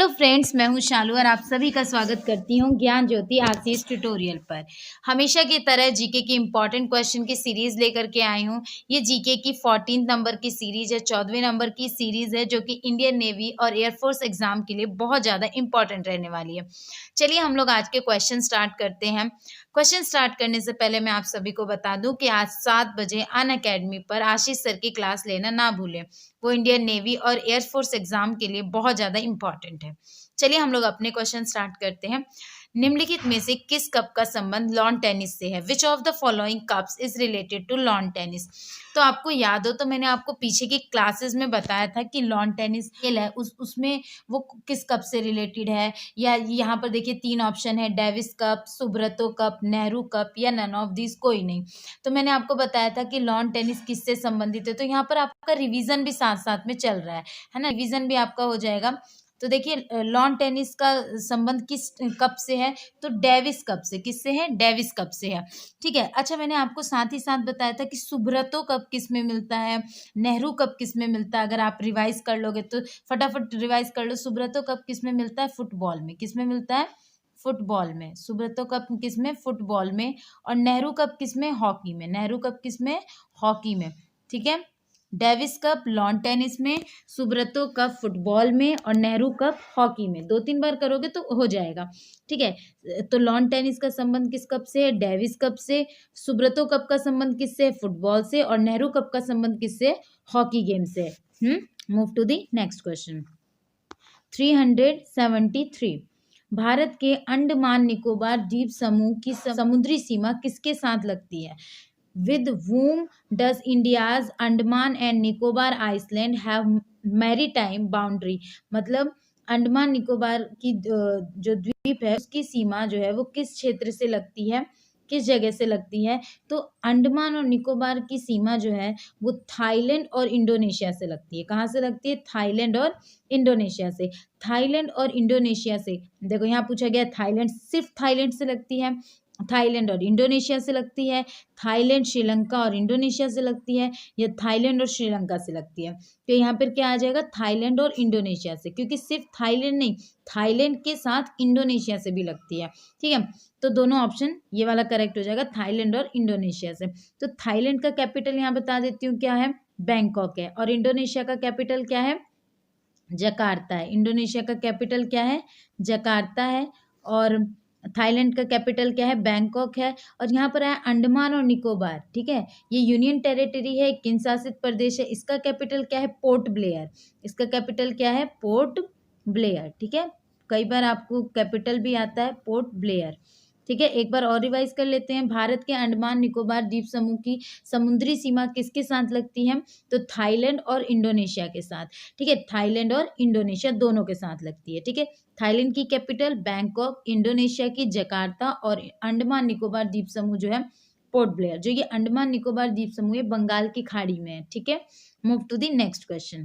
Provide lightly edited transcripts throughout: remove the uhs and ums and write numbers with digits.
Hello friends, मैं हूं शालू और आप सभी का स्वागत करती हूं ज्ञान ज्योति आशीष ट्यूटोरियल पर। हमेशा की तरह जीके की इम्पोर्टेंट क्वेश्चन की सीरीज लेकर के आई हूं। ये जीके की 14 नंबर की सीरीज है, 14वें नंबर की सीरीज है, जो कि इंडियन नेवी और एयरफोर्स एग्जाम के लिए बहुत ज़्यादा इंपॉर्टेंट रहने वाली है। चलिए हम लोग आज के क्वेश्चन स्टार्ट करते हैं। क्वेश्चन स्टार्ट करने से पहले मैं आप सभी को बता दूं कि आज 7 बजे अनअकैडमी पर आशीष सर की क्लास लेना ना भूलें। वो इंडियन नेवी और एयरफोर्स एग्जाम के लिए बहुत ज़्यादा इंपॉर्टेंट है। चलिए हम लोग अपने क्वेश्चन स्टार्ट करते हैं। निम्नलिखित में से किस कप का संबंध लॉन टेनिस से है? Which of the following cups is related to lawn tennis? तो आपको याद हो तो मैंने आपको पीछे की क्लासेस में बताया था कि लॉन टेनिस खेल है, उसमें वो किस कप से रिलेटेड है। या यहाँ पर देखिए 3 ऑप्शन है, Davis cup, Subroto cup, Nehru cup या नन ऑफ दिस कोई नहीं। तो मैंने आपको बताया था कि लॉन टेनिस किससे संबंधित है। तो यहाँ पर आपका रिवीजन भी साथ साथ में चल रहा है ना, रिवीजन भी आपका हो जाएगा। तो देखिए लॉन टेनिस का संबंध किस कप से है? तो डेविस कप से। किससे है? डेविस कप से है। ठीक है। अच्छा, मैंने आपको साथ ही साथ बताया था कि सुब्रतो कप किस में मिलता है, नेहरू कप किस में मिलता है। अगर आप रिवाइज कर लोगे तो फटाफट रिवाइज कर लो। सुब्रतो कप किस में मिलता है? फुटबॉल में। किस में मिलता है? फुटबॉल में। सुब्रतो कप किस में? फुटबॉल में। और नेहरू कप किस में? हॉकी में। नेहरू कप किस में? हॉकी में। ठीक है। डेविस कप लॉन टेनिस में, सुब्रतो कप फुटबॉल में और नेहरू कप हॉकी में। 2-3 बार करोगे तो हो जाएगा। ठीक है। तो लॉन टेनिस का संबंध किस कप से है? डेविस कप से। सुब्रतो कप का संबंध किससे है? फुटबॉल से। और नेहरू कप का संबंध किससे? हॉकी गेम से। Move to the next question. 373। Bharat के अंडमान निकोबार द्वीप समूह की समुद्री सीमा किसके साथ लगती है? With whom does India's Andaman and Nicobar Island have maritime boundary? मतलब अंडमान निकोबार की जो द्वीप है उसकी सीमा जो है वो किस क्षेत्र से लगती है, किस जगह से लगती है? तो अंडमान और निकोबार की सीमा जो है वो थाईलैंड और इंडोनेशिया से लगती है। कहाँ से लगती है? थाईलैंड और इंडोनेशिया से। थाईलैंड और इंडोनेशिया से, देखो यहाँ पूछा गया थाईलैंड, सिर्फ थाईलैंड से लगती है, थाईलैंड और इंडोनेशिया से लगती है, थाईलैंड श्रीलंका और इंडोनेशिया से लगती है, या थाईलैंड और श्रीलंका से लगती है। तो यहाँ पर क्या आ जाएगा? थाईलैंड और इंडोनेशिया से, क्योंकि सिर्फ थाईलैंड नहीं, थाईलैंड के साथ इंडोनेशिया से भी लगती है। ठीक है। तो दोनों ऑप्शन ये वाला करेक्ट हो जाएगा, थाईलैंड और इंडोनेशिया से। तो थाईलैंड का कैपिटल यहाँ बता देती हूँ क्या है? बैंकॉक है। और इंडोनेशिया का कैपिटल क्या है? जकार्ता है। इंडोनेशिया का कैपिटल क्या है? जकार्ता है। और थाईलैंड का कैपिटल क्या है? बैंकॉक है। और यहाँ पर है अंडमान और निकोबार। ठीक है। ये यूनियन टेरिटरी है, केंद्र शासित प्रदेश है। इसका कैपिटल क्या है? Port Blair. इसका कैपिटल क्या है? Port Blair. ठीक है। कई बार आपको कैपिटल भी आता है पोर्ट ब्लेयर। ठीक है। एक बार और रिवाइज कर लेते हैं। भारत के अंडमान निकोबार द्वीप समूह की समुद्री सीमा किसके साथ लगती है? तो थाईलैंड और इंडोनेशिया के साथ। ठीक है। थाईलैंड और इंडोनेशिया दोनों के साथ लगती है। ठीक है। थाईलैंड की कैपिटल बैंकॉक, इंडोनेशिया की जकार्ता और अंडमान निकोबार द्वीप समूह जो है पोर्ट ब्लेयर। जो ये अंडमान निकोबार द्वीप समूह है बंगाल की खाड़ी में है। ठीक है। Move to the next question.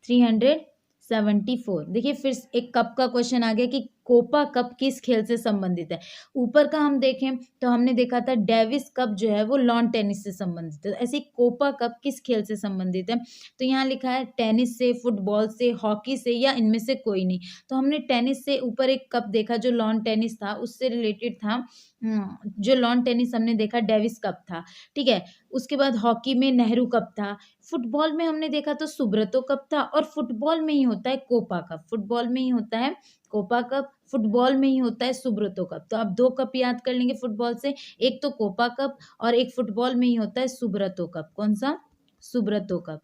374। देखिए फिर एक कप का क्वेश्चन आ गया कि कोपा कप किस खेल से संबंधित है। ऊपर का हम देखें तो हमने देखा था डेविस कप जो है वो लॉन टेनिस से संबंधित है। ऐसे कोपा कप किस खेल से संबंधित है? तो यहाँ लिखा है टेनिस से, फुटबॉल से, हॉकी से या इनमें से कोई नहीं। तो हमने टेनिस से ऊपर एक कप देखा जो लॉन टेनिस था, उससे रिलेटेड था। जो लॉन टेनिस हमने देखा डेविस कप था। ठीक है। उसके बाद हॉकी में नेहरू कप था। फुटबॉल में हमने देखा तो सुब्रतो कप था। और फुटबॉल में ही होता है कोपा कप। फुटबॉल में ही होता है कोपा कप, फुटबॉल में ही होता है सुब्रतो कप। तो आप 2 कप याद कर लेंगे फुटबॉल से, एक तो कोपा कप और एक फुटबॉल में ही होता है सुब्रतो कप। कौन सा? सुब्रतो कप।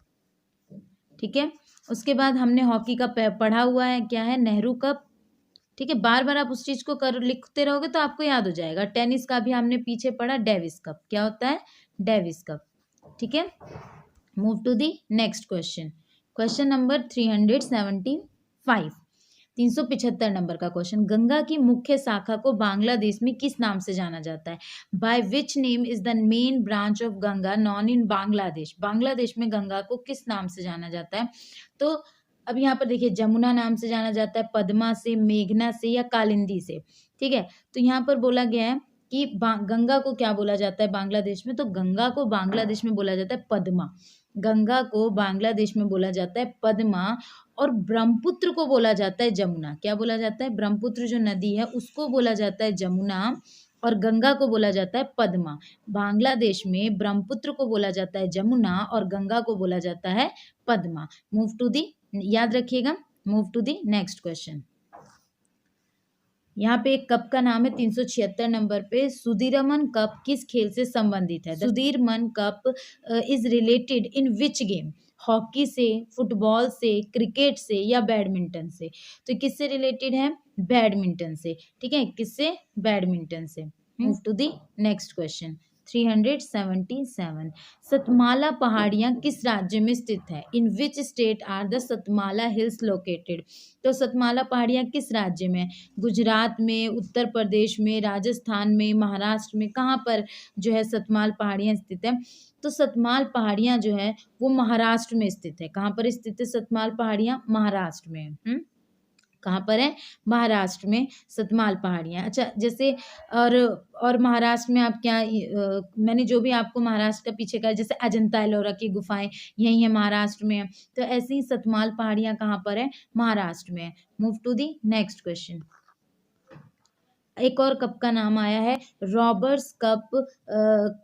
ठीक है। उसके बाद हमने हॉकी का पढ़ा हुआ है, क्या है? नेहरू कप। ठीक है। बार बार आप उस चीज को लिखते रहोगे तो आपको याद हो जाएगा। टेनिस का भी हमने पीछे पढ़ा, डेविस कप। क्या होता है? Davis cup. ठीक है। Move to the next question. Question number 375। 375 नंबर का क्वेश्चन। गंगा की मुख्य शाखा को बांग्लादेश में किस नाम से जाना जाता है? By which name is the main branch of Ganga known in Bangladesh? Bangladesh में गंगा को किस नाम से जाना जाता है? तो अब यहाँ पर देखिए जमुना नाम से जाना जाता है, पद्मा से, मेघना से या कालिंदी से। ठीक है। तो यहाँ पर बोला गया है कि गंगा को क्या बोला जाता है बांग्लादेश में? तो गंगा को बांग्लादेश में बोला जाता है पद्मा। गंगा को बांग्लादेश में बोला जाता है पद्मा और ब्रह्मपुत्र को बोला जाता है जमुना। क्या बोला जाता है? ब्रह्मपुत्र जो नदी है उसको बोला जाता है जमुना और गंगा को बोला जाता है पद्मा। बांग्लादेश में ब्रह्मपुत्र को बोला जाता है जमुना और गंगा को बोला जाता है पद्मा। मूव टू दी, याद रखिएगा, move to the next question. यहाँ पे एक कप का नाम है 376 नंबर पे। सुदीरमन कप किस खेल से संबंधित है? Sudirman cup is related in which game? Hockey से, फुटबॉल से, क्रिकेट से या बैडमिंटन से? तो किससे रिलेटेड है? बैडमिंटन से। ठीक है, किससे? बैडमिंटन से। Move to the next question. 377 Satmala पहाड़ियाँ किस राज्य में स्थित है? In which state are the Satmala hills located? तो सतमाला पहाड़ियाँ किस राज्य में? गुजरात में, उत्तर प्रदेश में, राजस्थान में, महाराष्ट्र में, कहाँ पर जो है सतमाल पहाड़ियाँ स्थित है? तो सतमाल पहाड़ियाँ जो है वो महाराष्ट्र में स्थित है। कहाँ पर स्थित है सतमाल पहाड़ियाँ? महाराष्ट्र में। कहाँ पर है? महाराष्ट्र में सतमाल पहाड़ियाँ। अच्छा, जैसे और महाराष्ट्र में आप क्या मैंने जो भी आपको महाराष्ट्र का पीछे का, जैसे अजंता एलोरा की गुफाएं यही है महाराष्ट्र में, तो ऐसी ही सतमाल पहाड़ियाँ कहाँ पर है? महाराष्ट्र में। Move to the next question. एक और कप का नाम आया है, रॉबर्स कप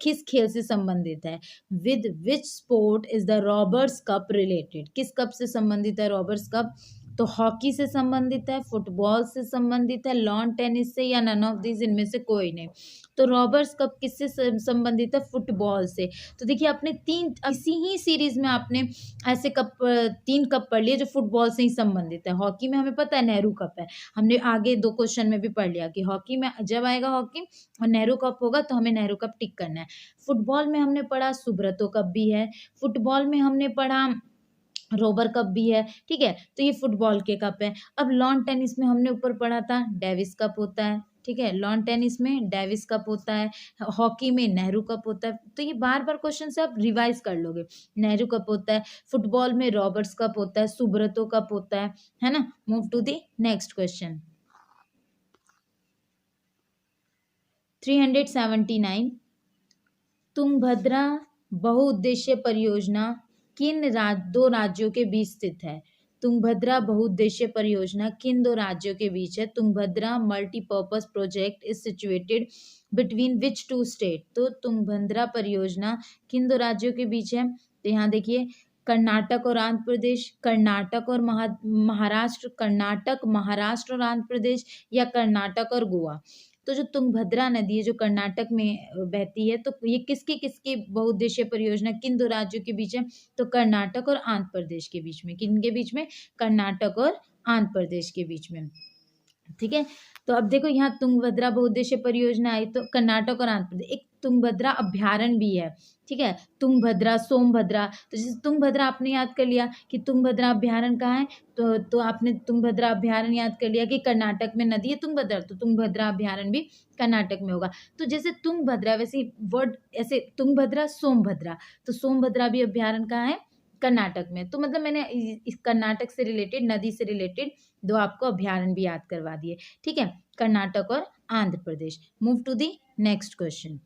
किस खेल से संबंधित है? With which sport is the robbers cup related? किस कप से संबंधित है रॉबर्स कप? तो हॉकी से संबंधित है, फुटबॉल से संबंधित है, लॉन टेनिस से या नन ऑफ दीज, इनमें से कोई नहीं। तो रॉबर्स कप किससे संबंधित है? फुटबॉल से। तो देखिए आपने इसी ही सीरीज में आपने ऐसे कप 3 कप पढ़ लिए जो फुटबॉल से ही संबंधित है। हॉकी में हमें पता है नेहरू कप है, हमने आगे 2 क्वेश्चन में भी पढ़ लिया कि हॉकी में जब आएगा हॉकी और नेहरू कप होगा तो हमें नेहरू कप टिक करना है। फुटबॉल में हमने पढ़ा सुब्रतो कप भी है, फुटबॉल में हमने पढ़ा रोबर कप भी है। ठीक है, तो ये फुटबॉल के कप है। अब लॉन टेनिस में हमने ऊपर पढ़ा था डेविस कप होता है। ठीक है, लॉन टेनिस में डेविस कप होता है, हॉकी में नेहरू कप होता है। तो ये बार बार क्वेश्चन से आप रिवाइज कर लोगे। नेहरू कप होता है, फुटबॉल में रॉबर्ट्स कप होता है, सुब्रतो कप होता है ना। Move to the next question. 379 Tungabhadra बहुउद्देश्य परियोजना किन 2 राज्यों के बीच स्थित है? तुंगभद्रा बहुउद्देश्य परियोजना किन 2 राज्यों के बीच है? Tungabhadra multipurpose project is situated between which 2 state? तो तुंगभद्रा परियोजना किन 2 राज्यों के बीच है? तो यहाँ देखिए, कर्नाटक और आंध्र प्रदेश, कर्नाटक और महाराष्ट्र, कर्नाटक, महाराष्ट्र और आंध्र प्रदेश, या कर्नाटक और गोवा। तो जो तुंगभद्रा नदी है जो कर्नाटक में बहती है, तो ये किसकी बहुउद्देशीय परियोजना किन 2 राज्यों के बीच है? तो कर्नाटक और आंध्र प्रदेश के बीच में। किन के बीच में? कर्नाटक और आंध्र प्रदेश के बीच में। ठीक है, तो अब देखो यहाँ तुंगभद्रा बहुउद्देशीय परियोजना आई तो कर्नाटक और आंध्र प्रदेश। एक तुंगभद्रा अभ्यारण्य भी है। ठीक है, तुंगभद्रा, सोमभद्रा। तो जैसे तुंगभद्रा आपने याद कर लिया कि तुंगभद्रा अभ्यारण्य कहाँ है, तो आपने तुंगभद्रा अभ्यारण्य याद कर लिया कि कर्नाटक में नदी है तुंगभद्रा, तो तुंगभद्रा अभ्यारण्य भी कर्नाटक में होगा। तो जैसे तुंगभद्रा वैसे वर्ड ऐसे तुंगभद्रा, सोमभद्रा, तो सोमभद्रा भी अभ्यारण्य कहाँ है? कर्नाटक में। तो मतलब मैंने इस कर्नाटक से रिलेटेड, नदी से रिलेटेड 2 आपको अभ्यारण्य भी याद करवा दिए। ठीक है, कर्नाटक और Andhra Pradesh. Move to the next question.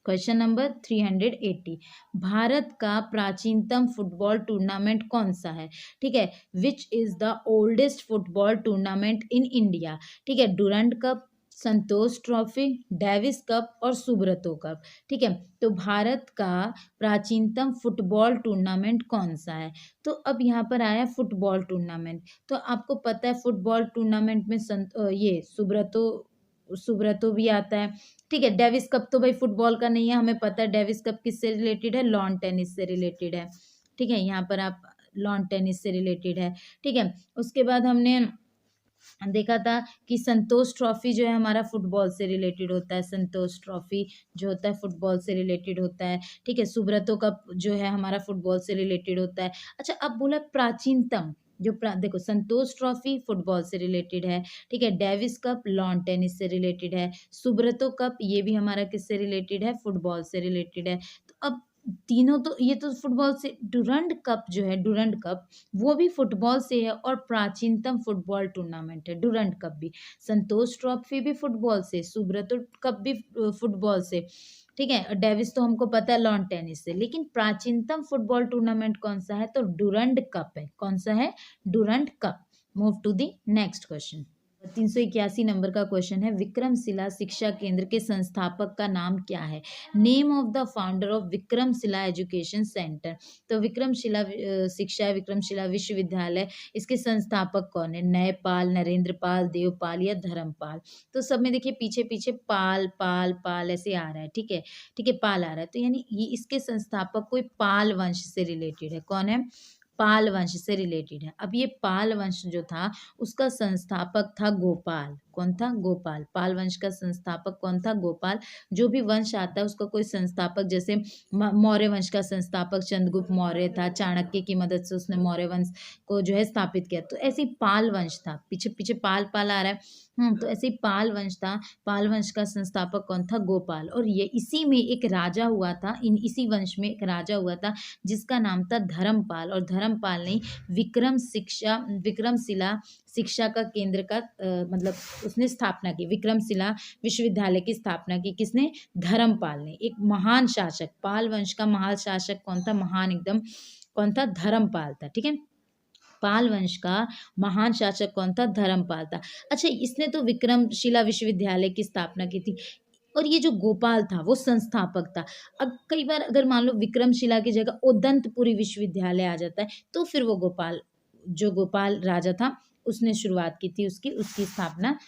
Question number 380 Bharat का प्राचीनतम फुटबॉल टूर्नामेंट कौन सा है? ठीक है, which is the oldest football tournament in India? ठीक है, Durand Cup, Santosh Trophy, Davis Cup और सुब्रतो कप। ठीक है, तो भारत का प्राचीनतम फुटबॉल टूर्नामेंट कौन सा है? तो अब यहाँ पर आया फुटबॉल टूर्नामेंट। तो आपको पता है फुटबॉल टूर्नामेंट में ये सुब्रतो भी आता है। ठीक है, डेविस कप तो भाई फुटबॉल का नहीं है, हमें पता है डेविस कप किससे रिलेटेड है? लॉन टेनिस से रिलेटेड है। ठीक है, यहाँ पर आप लॉन टेनिस से रिलेटेड है। ठीक है, उसके बाद हमने देखा था कि संतोष ट्रॉफी जो है हमारा फुटबॉल से रिलेटेड होता है। संतोष ट्रॉफी जो होता है फुटबॉल से रिलेटेड होता है। ठीक है, सुब्रतो कप जो है हमारा फुटबॉल से रिलेटेड होता है। अच्छा, अब बोला प्राचीनतम, देखो संतोष ट्रॉफी फुटबॉल से रिलेटेड है। ठीक है, डेविस कप लॉन टेनिस से रिलेटेड है। सुब्रतो कप ये भी हमारा किससे रिलेटेड है? फुटबॉल से रिलेटेड है। तो अब तीनों तो ये तो फुटबॉल से, डुरंड कप जो है, डुरंड कप वो भी फुटबॉल से है और प्राचीनतम फुटबॉल टूर्नामेंट है डुरंड कप भी। संतोष ट्रॉफी भी फुटबॉल से, सुब्रतो कप भी फुटबॉल से, ठीक है। और डेविस तो हमको पता है लॉन टेनिस से, लेकिन प्राचीनतम फुटबॉल टूर्नामेंट कौन सा है, तो डुरंड कप है। कौन सा है, Durand cup. Move to the next question. 381 नंबर का क्वेश्चन है, विक्रमशिला शिक्षा केंद्र के संस्थापक का नाम क्या है। Name of the founder of Vikramshila education centre. तो विक्रमशिला शिक्षा, विक्रमशिला विश्वविद्यालय, इसके संस्थापक कौन है, नयपाल, नरेंद्र पाल, देवपाल या धर्मपाल। तो सब में देखिए पीछे पीछे पाल पाल पाल ऐसे आ रहा है, ठीक है, ठीक है, पाल आ रहा है, तो यानी ये इसके संस्थापक कोई पाल वंश से रिलेटेड है। कौन है, पाल वंश से रिलेटेड है। अब ये पाल वंश जो था उसका संस्थापक था गोपाल। कौन था, गोपाल। पाल वंश का संस्थापक कौन था, गोपाल। जो भी वंश आता है उसका कोई संस्थापक, जैसे मौर्य वंश का संस्थापक चंद्रगुप्त मौर्य था, चाणक्य की मदद से उसने मौर्य वंश को जो है स्थापित किया। तो ऐसे ही पाल वंश था, पीछे पीछे पाल पाल आ रहा है। तो ऐसे ही पाल वंश था। पाल वंश का संस्थापक कौन था, गोपाल। और ये इसी में एक राजा हुआ था, इसी वंश में एक राजा हुआ था जिसका नाम था धर्मपाल। और धर्मपाल ने विक्रमशिला शिक्षा का केंद्र का मतलब उसने स्थापना की, विक्रमशिला विश्वविद्यालय की स्थापना की। किसने, धर्मपाल ने। एक महान शासक, पाल वंश का महान शासक कौन था, महान एकदम, कौन था, धर्मपाल था, ठीक है। पाल वंश का महान शासक कौन था, धर्मपाल था। अच्छा, इसने तो विक्रमशिला विश्वविद्यालय की स्थापना की थी, और ये जो गोपाल था वो संस्थापक था। अब कई बार अगर मान लो विक्रमशिला की जगह उदंतपुरी विश्वविद्यालय आ जाता है, तो फिर वो गोपाल, जो गोपाल राजा था उसने शुरुआत की थी, उसकी स्थापना।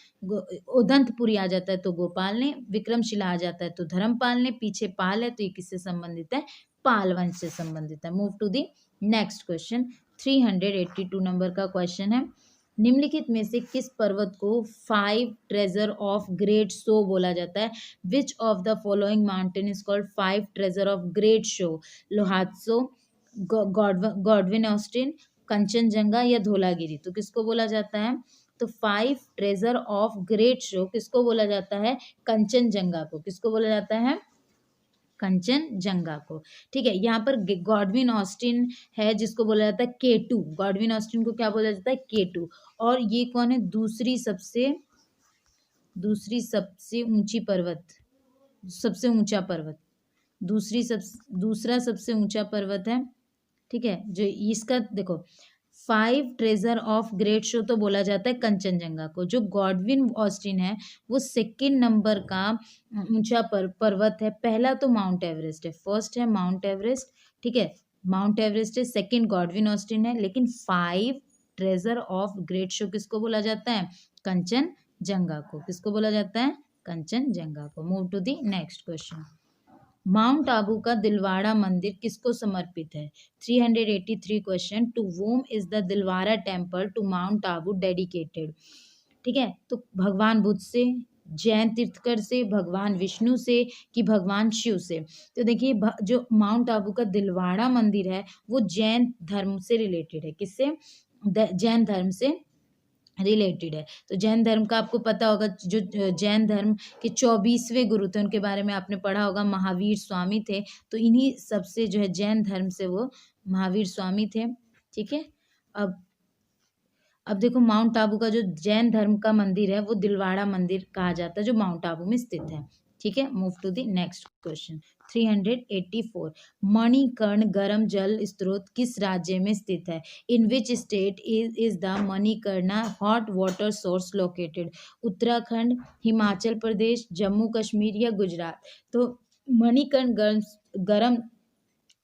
उदंतपुरी आ जाता है तो गोपाल ने, विक्रमशिला आ जाता है तो धर्मपाल ने, पीछे पाल है तो ये किससे संबंधित है, पाल वंश से संबंधित है। Move to the next question. 382 नंबर का क्वेश्चन है, निम्नलिखित में से किस पर्वत को 5 ट्रेजर ऑफ ग्रेट शो बोला जाता है। Which of the following mountain is called 5 treasure of great snow. Lhotse, Godwin Austen, Kanchenjunga या धौलागिरी। तो किसको बोला जाता है, तो 5 ट्रेजर ऑफ ग्रेट शो किसको बोला जाता है, कंचनजंगा को। किसको बोला जाता है, कंचनजंगा को, ठीक है। यहाँ पर गॉडविन ऑस्टिन है जिसको बोला जाता है K2। गॉडविन ऑस्टिन को क्या बोला जाता है, K2। और ये कौन है, दूसरी सबसे ऊंची पर्वत, सबसे ऊंचा पर्वत, दूसरा सबसे ऊंचा पर्वत है, ठीक है। जो इसका देखो 5 ट्रेजर ऑफ ग्रेट शो तो बोला जाता है कंचनजंगा को। जो गॉडविन ऑस्टिन है वो सेकंड नंबर का ऊंचा पर्वत है। पहला तो माउंट एवरेस्ट है, फर्स्ट है माउंट एवरेस्ट, ठीक है, माउंट एवरेस्ट है, सेकंड गॉडविन ऑस्टिन है। लेकिन 5 ट्रेजर ऑफ ग्रेट शो किसको बोला जाता है, कंचनजंगा को। किसको बोला जाता है, कंचनजंगा को। Move to the next question. Mount Abu का दिलवाड़ा मंदिर किसको समर्पित है। 383 question, to whom is the Dilwara temple to mount Abu dedicated, ठीक है। तो भगवान बुद्ध से, जैन तीर्थकर से, भगवान विष्णु से, कि भगवान शिव से। तो देखिए जो माउंट आबू का दिलवाड़ा मंदिर है वो जैन धर्म से रिलेटेड है। किससे, जैन धर्म से रिलेटेड है। तो जैन धर्म का आपको पता होगा, जो जैन धर्म के 24वें गुरु थे उनके बारे में आपने पढ़ा होगा, महावीर स्वामी थे। तो इन्हीं सबसे जो है जैन धर्म से वो महावीर स्वामी थे, ठीक है। अब देखो माउंट आबू का जो जैन धर्म का मंदिर है वो दिलवाड़ा मंदिर कहा जाता है, जो माउंट आबू में स्थित है, ठीक है। Move to the next question. 384, Manikaran गर्म जल स्रोत किस राज्य में स्थित है। In which state is the Manikarna hot water source located. Uttarakhand, Himachal Pradesh, Jammu Kashmir या गुजरात। तो मणिकर्ण गर्म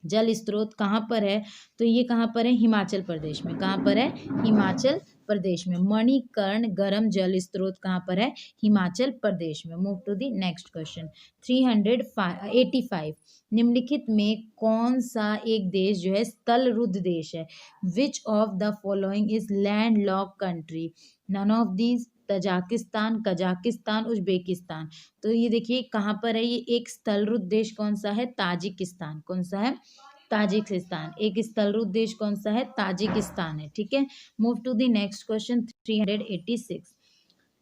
जल स्रोत कहाँ पर है, तो ये कहाँ पर है, हिमाचल प्रदेश में। कहाँ पर है, हिमाचल प्रदेश में। मणिकर्ण गर्म जल स्रोत कहाँ पर है, हिमाचल प्रदेश में। Move to the next question. 385, निम्नलिखित में कौन सा एक देश जो है स्थलरुद्ध देश है। Which of the following is land lock country. None of these, Tajikistan, Kazakhstan, Uzbekistan. तो ये देखिए कहाँ पर है, ये एक स्थलरुद्ध देश कौन सा है, ताजिकिस्तान। कौन सा है, ताजिकिस्तान। एक स्थलरुद्ध देश कौन सा है, ताजिकिस्तान है, ठीक है। Move to the next question. 386,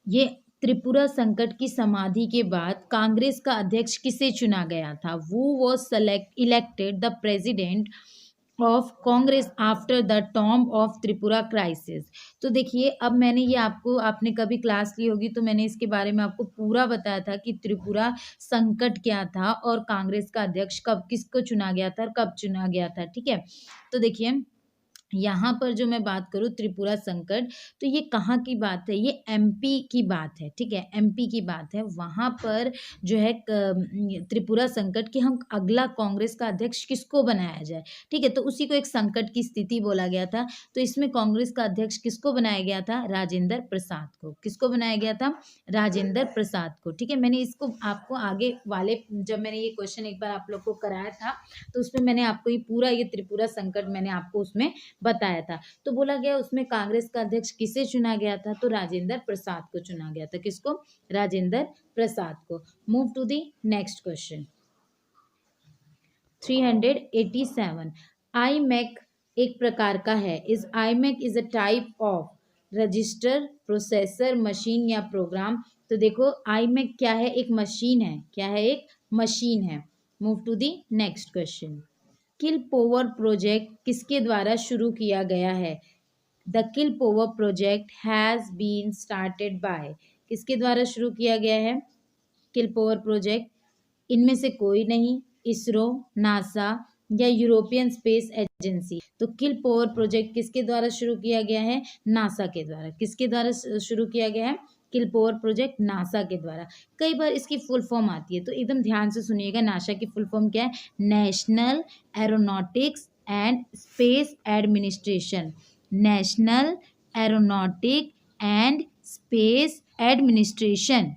ये त्रिपुरा संकट की समाधि के बाद कांग्रेस का अध्यक्ष किसे चुना गया था? Who was elected the president of Congress after the Tom of Tripura crisis? तो देखिए, अब मैंने ये आपने कभी क्लास ली होगी तो मैंने इसके बारे में आपको पूरा बताया था कि त्रिपुरा संकट क्या था और कांग्रेस का अध्यक्ष कब किसको चुना गया था और कब चुना गया था। ठीक है, तो देखिए यहाँ पर जो मैं बात करूँ त्रिपुरा संकट, तो ये कहाँ की बात है? ये एमपी की बात है। ठीक है, एमपी की बात है। वहाँ पर जो है त्रिपुरा संकट कि हम अगला कांग्रेस का अध्यक्ष किसको बनाया जाए। ठीक है, तो उसी को एक संकट की स्थिति बोला गया था। तो इसमें कांग्रेस का अध्यक्ष किसको बनाया गया था? राजेंद्र प्रसाद को। किसको बनाया गया था? राजेंद्र प्रसाद को। ठीक है, मैंने इसको आपको आगे वाले जब मैंने ये क्वेश्चन एक बार आप लोग को कराया था तो उसमें मैंने आपको ये पूरा ये त्रिपुरा संकट मैंने आपको उसमें बताया था। तो बोला गया उसमें कांग्रेस का अध्यक्ष किसे चुना गया था? तो राजेंद्र प्रसाद को चुना गया था। किसको? राजेंद्र प्रसाद को। Move to the next question 387। IMac एक प्रकार का है। IMac is a type of register, processor, machine या प्रोग्राम। तो देखो आईमैक क्या है? एक मशीन है। क्या है? एक मशीन है। Move to the next question. Kill power project किसके द्वारा शुरू किया गया है? The kill power project has been started by. किसके द्वारा शुरू किया गया है किल पोवर प्रोजेक्ट? इनमें से कोई नहीं, इसरो, नासा या यूरोपियन स्पेस एजेंसी। तो किल पोवर प्रोजेक्ट किसके द्वारा शुरू किया गया है? नासा के द्वारा। किसके द्वारा शुरू किया गया है किल पोवर प्रोजेक्ट? नासा के द्वारा। कई बार इसकी फुल फॉर्म आती है तो एकदम ध्यान से सुनिएगा। नासा की फुल फॉर्म क्या है? National aeronautics and space administration. National aeronautic and space administration.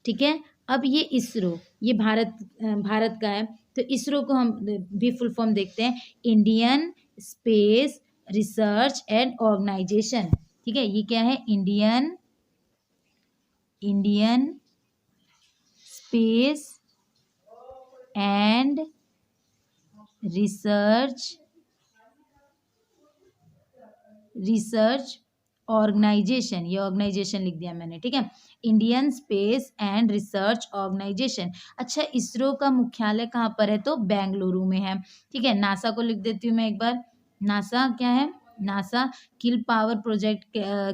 ठीक है, अब ये इसरो, ये भारत का है तो इसरो को हम भी फुल फॉर्म देखते हैं, Indian space research and organisation. ठीक है, ये क्या है? Indian space and research organisation. ये ऑर्गेनाइजेशन लिख दिया मैंने। ठीक है, Indian space and research organisation. अच्छा, इसरो का मुख्यालय कहाँ पर है? तो बेंगलुरु में है। ठीक है, नासा को लिख देती हूँ मैं एक बार। नासा क्या है? नासा किल पावर प्रोजेक्ट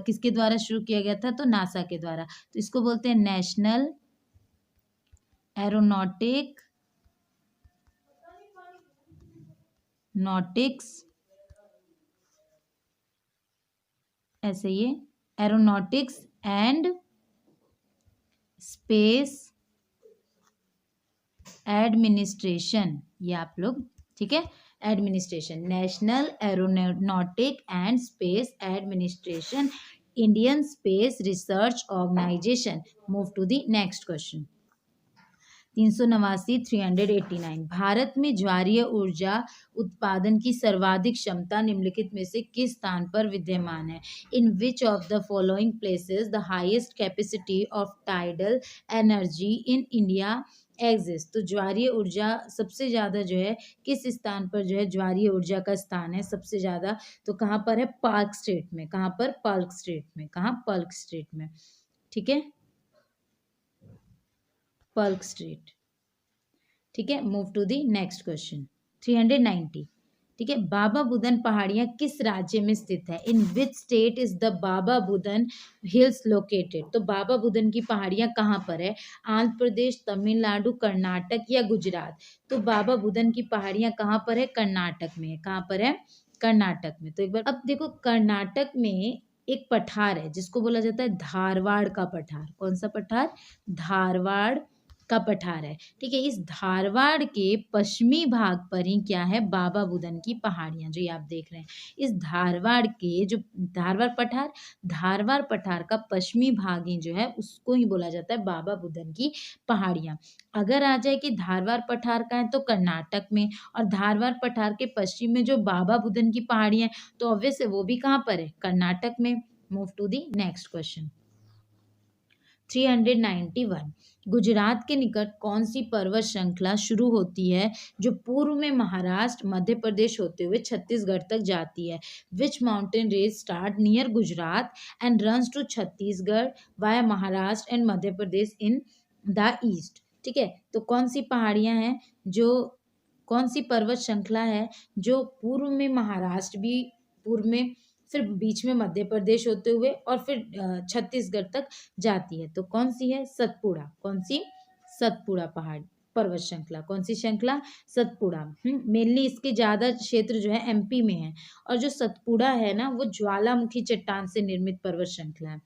किसके द्वारा शुरू किया गया था? तो नासा के द्वारा। तो इसको बोलते हैं नेशनल एरोनॉटिक्स, ऐसे ये एरोनॉटिक्स एंड स्पेस एडमिनिस्ट्रेशन। ये आप लोग, ठीक है, administration, national aeronautic and space administration, Indian space research organisation. Move to the next question 389 389। भारत में ज्वारीय ऊर्जा उत्पादन की सर्वाधिक क्षमता निम्नलिखित में से किस स्थान पर विद्यमान है? In which of the following places the highest capacity of tidal energy in India exist. तो ज्वारीय ऊर्जा सबसे ज़्यादा जो है किस स्थान पर जो है ज्वारीय ऊर्जा का स्थान है सबसे ज़्यादा? तो कहाँ पर है? पार्क स्ट्रेट में। कहाँ पर? पर्क स्ट्रेट में। कहाँ? पर्क स्ट्रेट में। ठीक है, पर्क स्ट्रेट। ठीक है, move to the next question 390। ठीक है, बाबा बुदन पहाड़ियाँ किस राज्य में स्थित है? In which state is the Baba Budan hills located. तो बाबा बुदन की पहाड़ियाँ कहाँ पर है? आंध्र प्रदेश, तमिलनाडु, कर्नाटक या गुजरात? तो बाबा बुदन की पहाड़ियाँ कहाँ पर है? कर्नाटक में है। कहाँ पर है? कर्नाटक में। तो एक बार अब देखो, कर्नाटक में एक पठार है जिसको बोला जाता है धारवाड़ का पठार। कौन सा पठार? धारवाड़ का पठार है। ठीक है, इस धारवाड़ के पश्चिमी भाग पर ही क्या है? बाबा बुदन की पहाड़ियाँ, जो ये आप देख रहे हैं। इस धारवाड़ के जो धारवाड़ पठार का पश्चिमी भाग ही जो है उसको ही बोला जाता है बाबा बुदन की पहाड़ियाँ। अगर आ जाए कि धारवाड़ पठार का है तो कर्नाटक में, और धारवाड़ पठार के पश्चिम में जो बाबा बुदन की पहाड़ियाँ तो ऑब्वियस है वो भी कहाँ पर है? कर्नाटक में। Move to the next question 391 Gujarat के निकट कौन सी पर्वत श्रृंखला शुरू होती है जो पूर्व में महाराष्ट्र मध्य प्रदेश होते हुए छत्तीसगढ़ तक जाती है? Which mountain range start near Gujarat and runs to Chhattisgarh via Maharashtra and Madhya Pradesh in the east? ठीक है, तो कौन सी पहाड़ियां हैं जो, कौन सी पर्वत श्रृंखला है जो पूर्व में महाराष्ट्र भी, पूर्व में फिर बीच में मध्य प्रदेश होते हुए और फिर छत्तीसगढ़ तक जाती है? तो कौन सी है? सतपुड़ा। कौन सी? सतपुड़ा पहाड़ पर्वत श्रृंखला। कौन सी श्रृंखला? सतपुड़ा। मेनली इसके ज्यादा क्षेत्र जो है एमपी में है, और जो सतपुड़ा है ना वो ज्वालामुखी चट्टान से निर्मित पर्वत श्रृंखला है।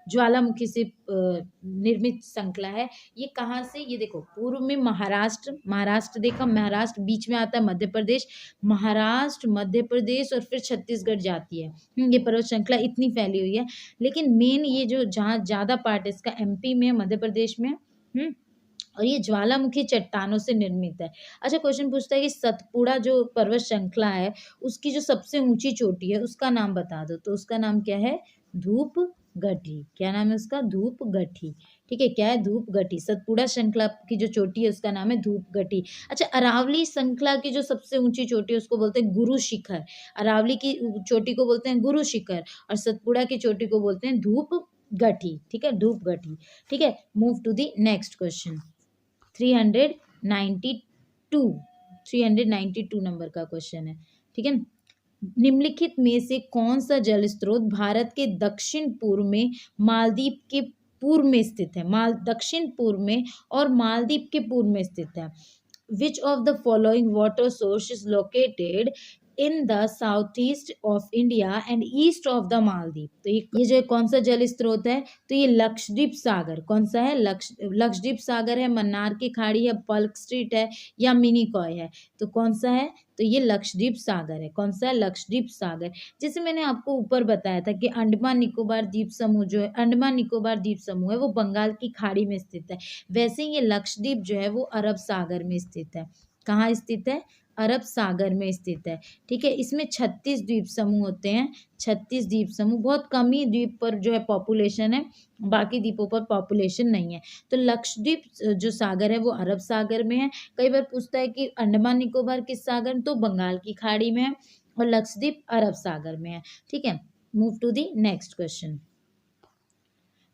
ज्वालामुखी से निर्मित श्रृंखला है। ये कहाँ से? ये देखो, पूर्व में महाराष्ट्र देखा, महाराष्ट्र बीच में आता है मध्य प्रदेश, महाराष्ट्र मध्य प्रदेश और फिर छत्तीसगढ़ जाती है। ये पर्वत श्रृंखला इतनी फैली हुई है, लेकिन मेन ये जो जहाँ ज्यादा पार्ट है इसका एमपी में, मध्य प्रदेश में, और ये ज्वालामुखी चट्टानों से निर्मित है। अच्छा, क्वेश्चन पूछता है कि सतपुड़ा जो पर्वत श्रृंखला है उसकी जो सबसे ऊंची चोटी है उसका नाम बता दो। तो उसका नाम क्या है? धूपगढ़ी। क्या नाम है उसका? धूपगढ़ी। ठीक है, क्या है? धूपगढ़ी। सतपुड़ा श्रृंखला की जो चोटी है उसका नाम है धूपगढ़ी। अच्छा, अरावली श्रृंखला की जो सबसे ऊंची चोटी है उसको बोलते हैं गुरु शिखर। अरावली की चोटी को बोलते हैं गुरु शिखर और सतपुड़ा की चोटी को बोलते हैं धूपगढ़ी। ठीक है, धूपगढ़ी। ठीक है, move to the next question. 392 नंबर का क्वेश्चन है। ठीक है, निम्नलिखित में से कौन सा जल स्रोत भारत के दक्षिण पूर्व में मालदीव के पूर्व में स्थित है? दक्षिण पूर्व में और मालदीव के पूर्व में स्थित है। Which of the following water source is located in the south east of India and east of the Maldives? तो ये जो कौन सा जल स्रोत है? तो ये लक्षद्वीप सागर। कौन सा है? लक्षद्वीप सागर है, मन्नार की खाड़ी है, पल्क स्ट्रीट है या मिनीकॉय है? तो कौन सा है? तो ये लक्षद्वीप सागर है। कौन सा है? लक्षद्वीप सागर। जैसे मैंने आपको ऊपर बताया था कि अंडमान निकोबार द्वीप समूह जो है, अंडमान निकोबार द्वीप समूह है वो बंगाल की खाड़ी में स्थित है। वैसे ही ये लक्षद्वीप जो है वो अरब सागर में स्थित है। कहाँ स्थित है? अरब सागर में स्थित है। ठीक है, इसमें 36 द्वीप समूह होते हैं। 36 द्वीप समूह, बहुत कम ही द्वीप पर जो है पॉपुलेशन है, बाकी द्वीपों पर पॉपुलेशन नहीं है। तो लक्षद्वीप जो सागर है वो अरब सागर में है। कई बार पूछता है कि अंडमान निकोबार किस सागर, तो बंगाल की खाड़ी में है, और लक्षद्वीप अरब सागर में है। ठीक है, move to the next question.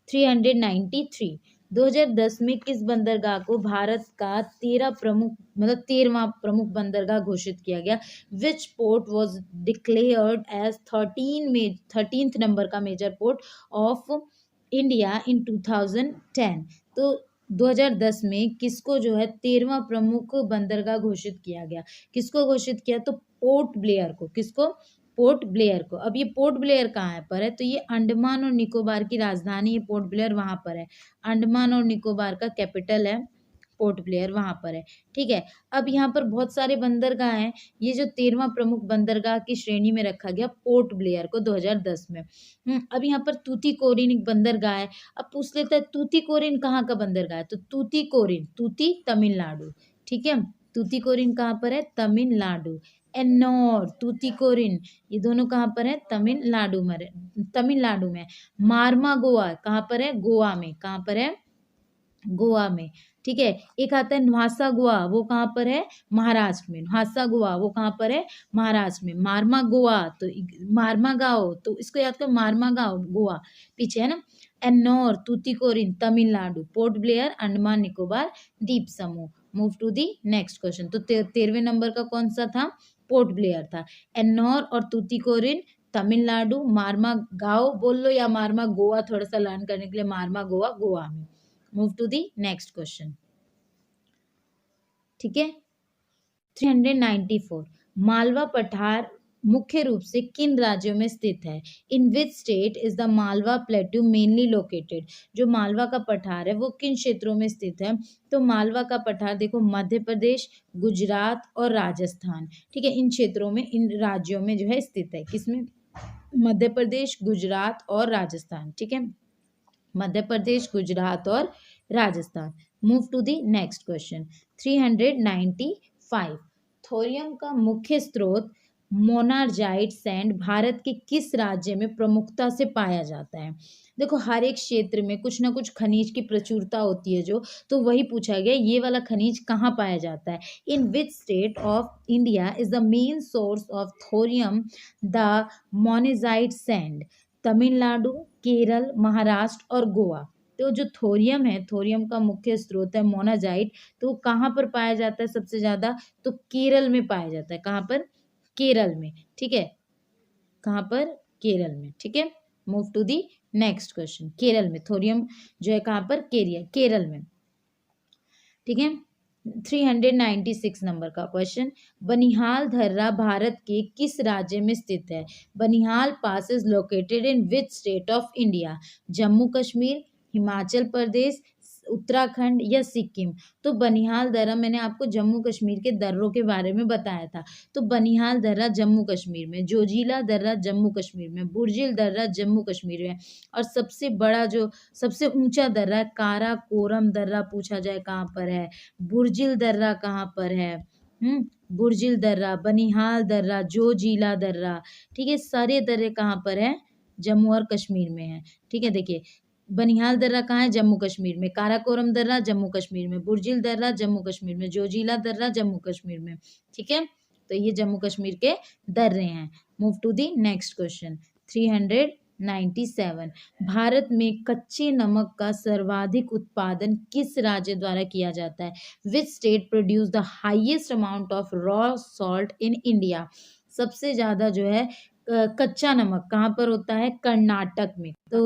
393 2010 में किस बंदरगाह को भारत का 13वां प्रमुख बंदरगाह घोषित किया गया? Which port was declared as 13th number का major port of India in 2010? तो 2010 में किसको जो है 13वां प्रमुख बंदरगाह घोषित किया गया? किसको घोषित किया? तो पोर्ट ब्लेयर को। किसको? पोर्ट ब्लेयर को। अब ये पोर्ट ब्लेयर कहाँ पर है? तो ये अंडमान और निकोबार की राजधानी है पोर्ट ब्लेयर, वहां पर है। अंडमान और निकोबार का कैपिटल है पोर्ट ब्लेयर, वहां पर है। ठीक है, अब यहाँ पर बहुत सारे बंदरगाह हैं। ये जो 13वां प्रमुख बंदरगाह की श्रेणी में रखा गया पोर्ट ब्लेयर को 2010 में। अब यहाँ पर तूतीकोरिन एक बंदरगाह है। अब पूछ लेता है तूतीकोरिन कहाँ का बंदरगाह है? तो तूती तमिलनाडु। ठीक है, तूतीकोरिन कहाँ पर है? तमिलनाडु। एन्नोर, तूतीकोरिन, ये दोनों कहाँ पर है? तमिलनाडु में। मार्मा गोवा कहाँ पर है? गोवा में। कहाँ पर है? गोवा में। ठीक है, एक आता है न्हासा गोवा, वो कहाँ पर है? महाराष्ट्र में। न्हासा गोवा वो कहाँ पर है? महाराष्ट्र में। मार्मा गोवा, तो मार्मा गांव, तो इसको याद करो, मार्मा गांव गोवा पीछे है ना। एन्नोर, तूतीकोरिन तमिलनाडु, पोर्ट ब्लेयर अंडमान निकोबार द्वीप समूह। Move to the next question. तो 13वें नंबर का कौन सा था? पोर्ट ब्लेयर था। एन्नोर और तूतीकोरिन तमिलनाडु, मार्मा गांव बोल लो या मार्मा गोवा, थोड़ा सा लर्न करने के लिए, मार्मा गोवा गोवा में। Move to the next question. ठीक है, 394 मालवा पठार मुख्य रूप से किन राज्यों में स्थित है? In which state is the Malwa plateau mainly located? जो मालवा का पठार है वो किन क्षेत्रों में स्थित है? तो मालवा का पठार देखो मध्य प्रदेश, गुजरात और राजस्थान। ठीक है, इन क्षेत्रों में, इन राज्यों में जो है स्थित है। किसमें? मध्य प्रदेश, गुजरात और राजस्थान। ठीक है, मध्य प्रदेश, गुजरात और Rajasthan. Move to the next question. 395 thorium का मुख्य स्रोत मोनार्जाइट सैंड भारत के किस राज्य में प्रमुखता से पाया जाता है? देखो हर एक क्षेत्र में कुछ ना कुछ खनिज की प्रचुरता होती है जो, तो वही पूछा गया ये वाला खनिज कहाँ पाया जाता है? In which state of India is the main source of thorium the monazite sand? Tamil Nadu, Kerala, Maharashtra और गोवा। तो जो थोरियम है, थोरियम का मुख्य स्रोत है मोनाजाइट, तो वो कहाँ पर पाया जाता है सबसे ज्यादा? तो केरल में पाया जाता है। कहाँ पर? केरल में। ठीक है, कहाँ पर? केरल में। ठीक है, move to the next question. Kerala में थोरियम जो है कहाँ पर? केरल में। ठीक है, 396 नंबर का क्वेश्चन। बनिहाल दर्रा भारत के किस राज्य में स्थित है? Banihal pass is located in which state of India? Jammu Kashmir, Himachal Pradesh, Uttarakhand या सिक्किम? तो बनिहाल दर्रा मैंने आपको जम्मू कश्मीर के दर्रों के बारे में बताया था। तो बनिहाल दर्रा जम्मू कश्मीर में, जोजिला दर्रा जम्मू कश्मीर में, बुर्जिल दर्रा जम्मू कश्मीर में, और सबसे बड़ा जो सबसे ऊंचा दर्रा है काराकोरम दर्रा पूछा जाए कहाँ पर है? बुर्जिल दर्रा कहाँ पर है? बुर्जिल दर्रा, बनिहाल दर्रा, जोजिला दर्रा। ठीक है, सारे दर्रे कहाँ पर है? जम्मू और कश्मीर में है। ठीक है, देखिए बनिहाल दर्रा कहाँ है? जम्मू कश्मीर में। काराकोरम दर्रा जम्मू कश्मीर में, बुर्जिल दर्रा जम्मू कश्मीर में, जोजिला दर्रा जम्मू कश्मीर में। ठीक है, तो ये जम्मू कश्मीर के दर्रे हैं। Move to the next question. 397 Bharat में कच्चे नमक का सर्वाधिक उत्पादन किस राज्य द्वारा किया जाता है? Which state produce the highest amount of raw salt in India? सबसे ज्यादा जो है कच्चा नमक कहाँ पर होता है? कर्नाटक में। तो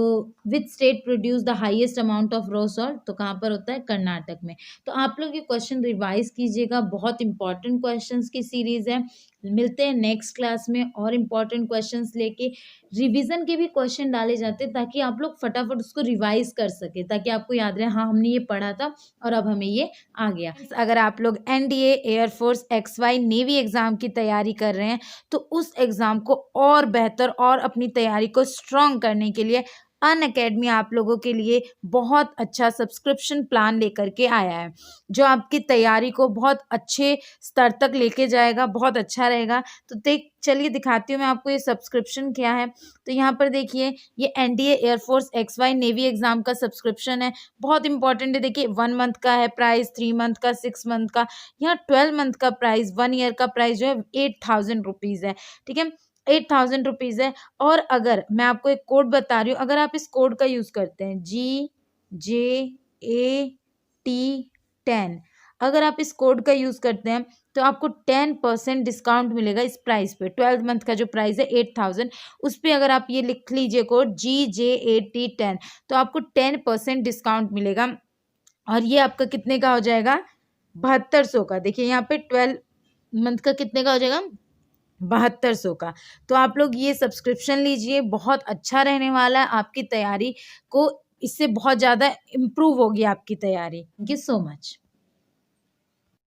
which state produce the highest amount of raw salt? तो कहाँ पर होता है? कर्नाटक में। तो आप लोग ये क्वेश्चन रिवाइज कीजिएगा, बहुत इंपॉर्टेंट क्वेश्चंस की सीरीज है। मिलते हैं नेक्स्ट क्लास में और इम्पॉर्टेंट क्वेश्चंस लेके। रिवीजन के भी क्वेश्चन डाले जाते हैं ताकि आप लोग फटाफट उसको रिवाइज कर सके, ताकि आपको याद रहे हाँ हमने ये पढ़ा था और अब हमें ये आ गया। अगर आप लोग NDA, air force, XY navy exam की तैयारी कर रहे हैं तो उस एग्जाम को और बेहतर और अपनी तैयारी को स्ट्रॉन्ग करने के लिए अनअकैडमी आप लोगों के लिए बहुत अच्छा सब्सक्रिप्शन प्लान लेकर के आया है, जो आपकी तैयारी को बहुत अच्छे स्तर तक लेके जाएगा, बहुत अच्छा रहेगा। तो चलिए दिखाती हूँ मैं आपको ये सब्सक्रिप्शन क्या है। तो यहाँ पर देखिए ये NDA, air force, XY navy exam का सब्सक्रिप्शन है, बहुत इंपॉर्टेंट है। देखिए 1 मंथ का है प्राइस, 3 मंथ का, 6 मंथ का, यहाँ 12 मंथ का प्राइस, 1 ईयर का प्राइस जो है 8000 रुपीज़ है। ठीक है, 8000 रुपीज़ है। और अगर मैं आपको एक कोड बता रही हूँ, अगर आप इस कोड का यूज़ करते हैं GJAT10, अगर आप इस कोड का यूज़ करते हैं तो आपको 10% डिस्काउंट मिलेगा इस प्राइस पे। 12 मंथ का जो प्राइस है 8000, उस पर अगर आप ये लिख लीजिए कोड GJAT10 तो आपको 10% डिस्काउंट मिलेगा। और ये आपका कितने का हो जाएगा? 7200 का। देखिए यहाँ पे 12 मंथ का कितने का हो जाएगा? 7200 का। तो आप लोग ये सब्सक्रिप्शन लीजिए, बहुत अच्छा रहने वाला है। आपकी तैयारी को इससे बहुत ज़्यादा इम्प्रूव होगी आपकी तैयारी। Thank you so much.